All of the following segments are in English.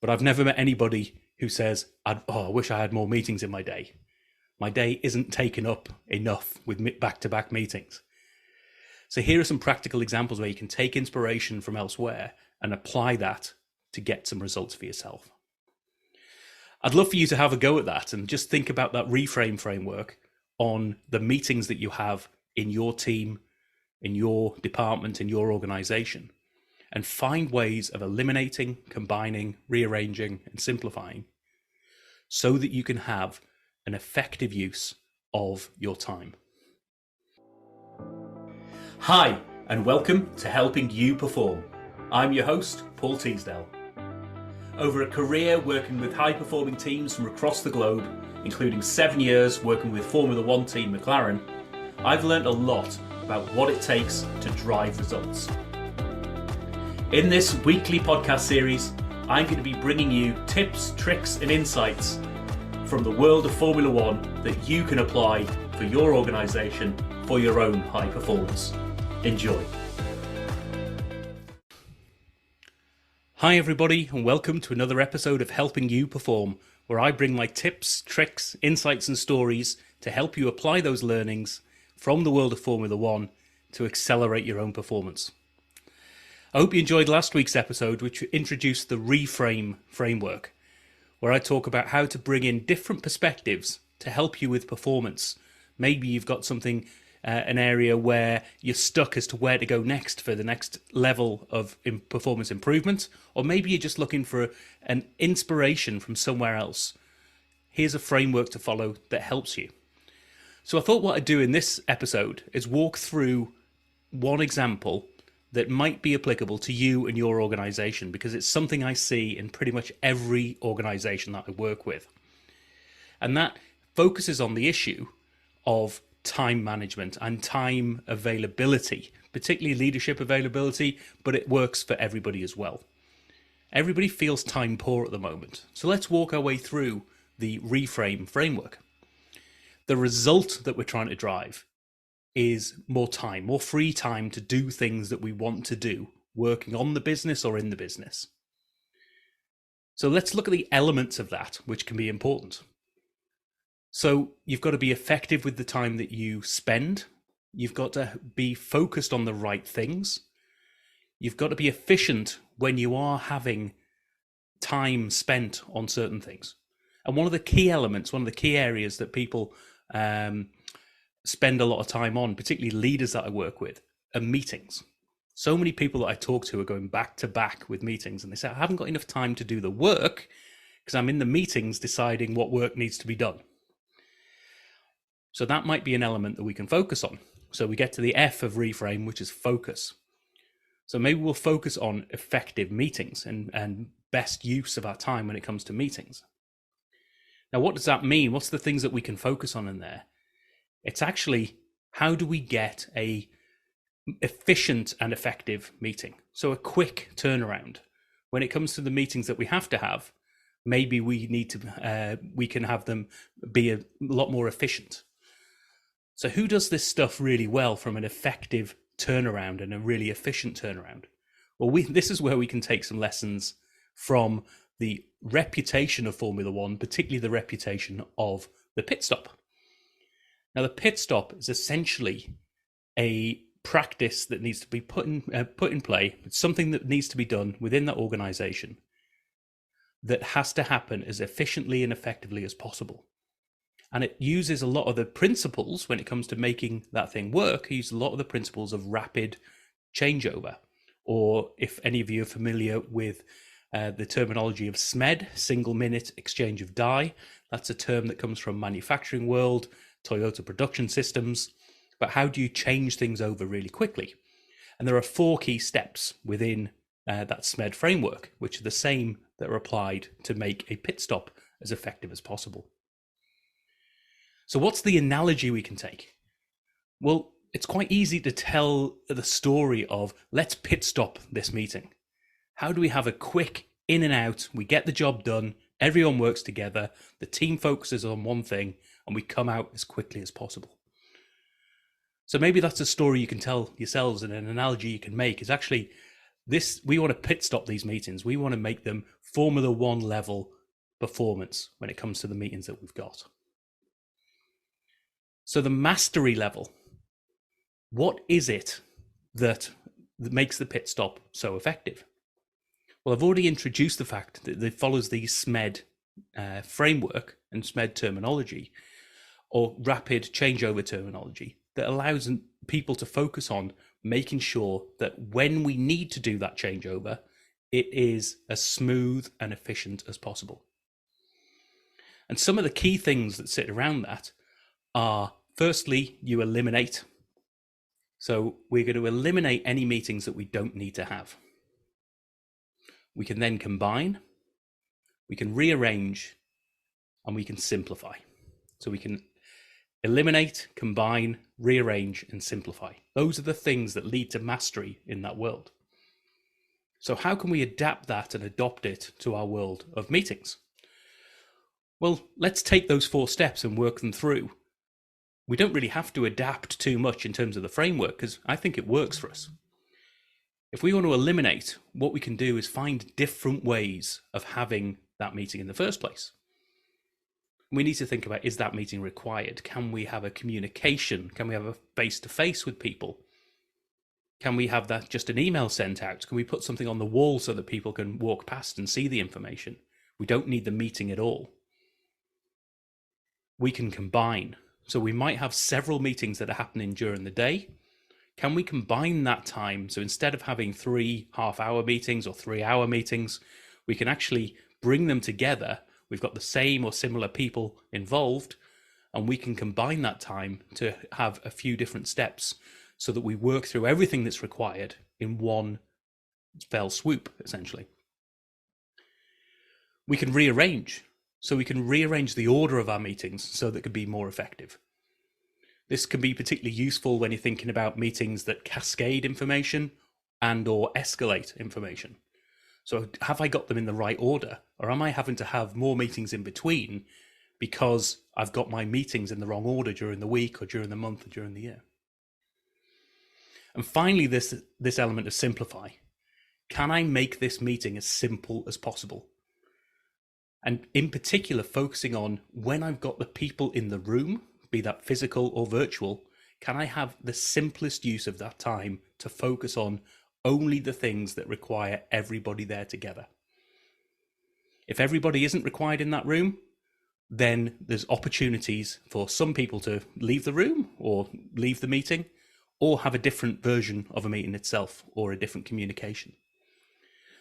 But I've never met anybody who says, I wish I had more meetings in my day. My day isn't taken up enough with back-to-back meetings. So here are some practical examples where you can take inspiration from elsewhere and apply that to get some results for yourself. I'd love for you to have a go at that and just think about that reframe framework on the meetings that you have in your team, in your department, in your organization, and find ways of eliminating, combining, rearranging, and simplifying so that you can have an effective use of your time. Hi, and welcome to Helping You Perform. I'm your host, Paul Teasdale. Over a career working with high-performing teams from across the globe, including 7 years working with Formula One team McLaren, I've learned a lot about what it takes to drive results. In this weekly podcast series, I'm going to be bringing you tips, tricks, and insights from the world of Formula One that you can apply for your organisation for your own high performance. Enjoy. Hi everybody, and welcome to another episode of Helping You Perform, where I bring my tips, tricks, insights and stories to help you apply those learnings from the world of Formula One to accelerate your own performance. I hope you enjoyed last week's episode, which introduced the REFRAME framework, where I talk about how to bring in different perspectives to help you with performance. Maybe you've got something, an area where you're stuck as to where to go next for the next level of performance improvement, or maybe you're just looking for an inspiration from somewhere else. Here's a framework to follow that helps you. So I thought what I'd do in this episode is walk through one example that might be applicable to you and your organization, because it's something I see in pretty much every organization that I work with. And that focuses on the issue of time management and time availability, particularly leadership availability, but it works for everybody as well. Everybody feels time poor at the moment. So let's walk our way through the REFRAME framework. The result that we're trying to drive is more time, more free time to do things that we want to do, working on the business or in the business. So let's look at the elements of that, which can be important. So you've got to be effective with the time that you spend. You've got to be focused on the right things. You've got to be efficient when you are having time spent on certain things. And one of the key elements, one of the key areas that people spend a lot of time on, particularly leaders that I work with, are meetings. So many people that I talk to are going back to back with meetings, and they say, I haven't got enough time to do the work because I'm in the meetings deciding what work needs to be done. So that might be an element that we can focus on. So we get to the F of REFRAME, which is focus. So maybe we'll focus on effective meetings and best use of our time when it comes to meetings. Now, what does that mean? What's the things that we can focus on in there? It's actually, how do we get a efficient and effective meeting? So a quick turnaround. When it comes to the meetings that we have to have, maybe we can have them be a lot more efficient. So who does this stuff really well from an effective turnaround and a really efficient turnaround? Well, this is where we can take some lessons from the reputation of Formula One, particularly the reputation of the pit stop. Now, the pit stop is essentially a practice that needs to be put in play. It's something that needs to be done within that organization that has to happen as efficiently and effectively as possible. And it uses a lot of the principles when it comes to making that thing work. It uses a lot of the principles of rapid changeover, or if any of you are familiar with the terminology of SMED, single minute exchange of die. That's a term that comes from manufacturing world, Toyota production systems. But how do you change things over really quickly? And there are 4 key steps within that SMED framework, which are the same that are applied to make a pit stop as effective as possible. So what's the analogy we can take? Well, it's quite easy to tell the story of, let's pit stop this meeting. How do we have a quick in and out? We get the job done. Everyone works together. The team focuses on one thing and we come out as quickly as possible. So maybe that's a story you can tell yourselves, and an analogy you can make is actually we want to pit stop these meetings. We want to make them Formula One level performance when it comes to the meetings that we've got. So the mastery level, what is it that makes the pit stop so effective? Well, I've already introduced the fact that it follows the SMED framework and SMED terminology, or rapid changeover terminology, that allows people to focus on making sure that when we need to do that changeover, it is as smooth and efficient as possible. And some of the key things that sit around that are, firstly, you eliminate. So we're going to eliminate any meetings that we don't need to have. We can then combine, we can rearrange, and we can simplify. So we can eliminate, combine, rearrange, and simplify. Those are the things that lead to mastery in that world. So how can we adapt that and adopt it to our world of meetings? Well, let's take those 4 steps and work them through. We don't really have to adapt too much in terms of the framework, because I think it works for us. If we want to eliminate, what we can do is find different ways of having that meeting in the first place. We need to think about, is that meeting required? Can we have a communication? Can we have a face-to-face with people? Can we have that just an email sent out? Can we put something on the wall so that people can walk past and see the information? We don't need the meeting at all. We can combine. So we might have several meetings that are happening during the day. Can we combine that time? So instead of having 3 half-hour meetings or 3-hour meetings, we can actually bring them together. We've got the same or similar people involved, and we can combine that time to have a few different steps so that we work through everything that's required in one fell swoop, essentially. We can rearrange. So we can rearrange the order of our meetings so that it can be more effective. This can be particularly useful when you're thinking about meetings that cascade information and or escalate information. So have I got them in the right order, or am I having to have more meetings in between because I've got my meetings in the wrong order during the week or during the month or during the year? And finally, this element of simplify. Can I make this meeting as simple as possible? And in particular, focusing on when I've got the people in the room, be that physical or virtual, can I have the simplest use of that time to focus on only the things that require everybody there together? If everybody isn't required in that room, then there's opportunities for some people to leave the room or leave the meeting, or have a different version of a meeting itself or a different communication.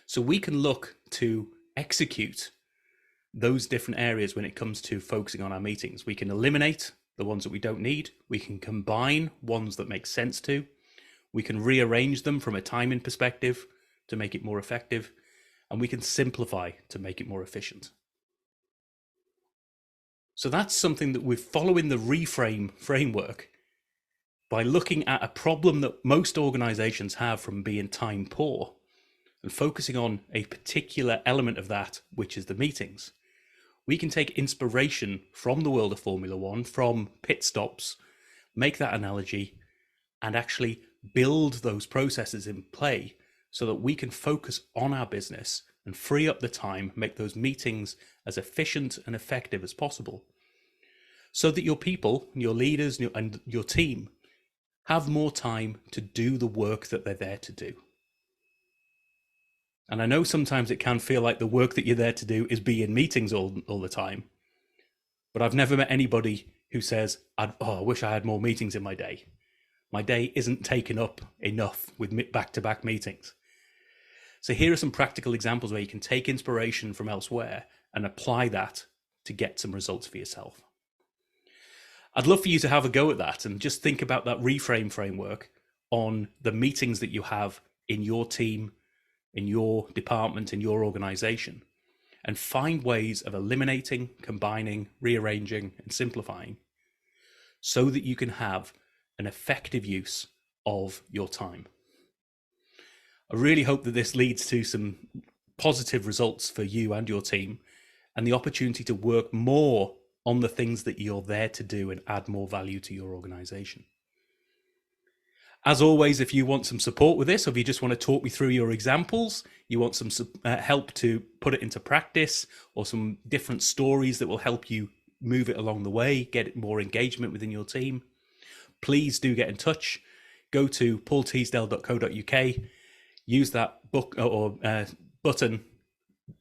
So we can look to execute those different areas when it comes to focusing on our meetings. We can eliminate the ones that we don't need. We can combine ones that make sense to. We can rearrange them from a timing perspective to make it more effective. And we can simplify to make it more efficient. So that's something that we're following the REFRAME framework by looking at a problem that most organizations have from being time poor and focusing on a particular element of that, which is the meetings. We can take inspiration from the world of Formula One, from pit stops, make that analogy, and actually build those processes in play so that we can focus on our business and free up the time, make those meetings as efficient and effective as possible, so that your people, your leaders, and your team have more time to do the work that they're there to do. And I know sometimes it can feel like the work that you're there to do is be in meetings all the time. But I've never met anybody who says, I wish I had more meetings in my day. My day isn't taken up enough with back-to-back meetings. So here are some practical examples where you can take inspiration from elsewhere and apply that to get some results for yourself. I'd love for you to have a go at that and just think about that REFRAME framework on the meetings that you have in your team, in your department, in your organization, and find ways of eliminating, combining, rearranging, and simplifying so that you can have an effective use of your time. I really hope that this leads to some positive results for you and your team, and the opportunity to work more on the things that you're there to do and add more value to your organization. As always, if you want some support with this, or if you just want to talk me through your examples, you want some help to put it into practice, or some different stories that will help you move it along the way, get more engagement within your team, please do get in touch. Go to paulteasdale.co.uk, use that book or button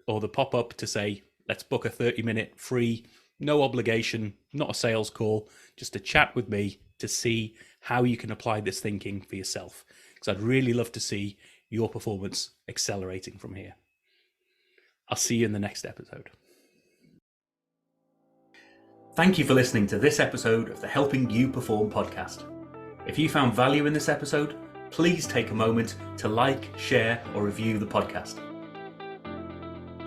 or the pop-up to say, let's book a 30-minute free, no obligation, not a sales call, just a chat with me to see how you can apply this thinking for yourself. Because I'd really love to see your performance accelerating from here. I'll see you in the next episode. Thank you for listening to this episode of the Helping You Perform podcast. If you found value in this episode, please take a moment to like, share, or review the podcast.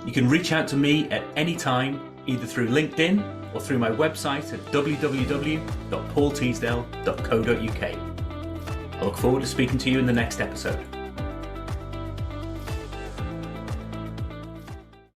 You can reach out to me at any time, either through LinkedIn or through my website at www.paulteasdale.co.uk. I look forward to speaking to you in the next episode.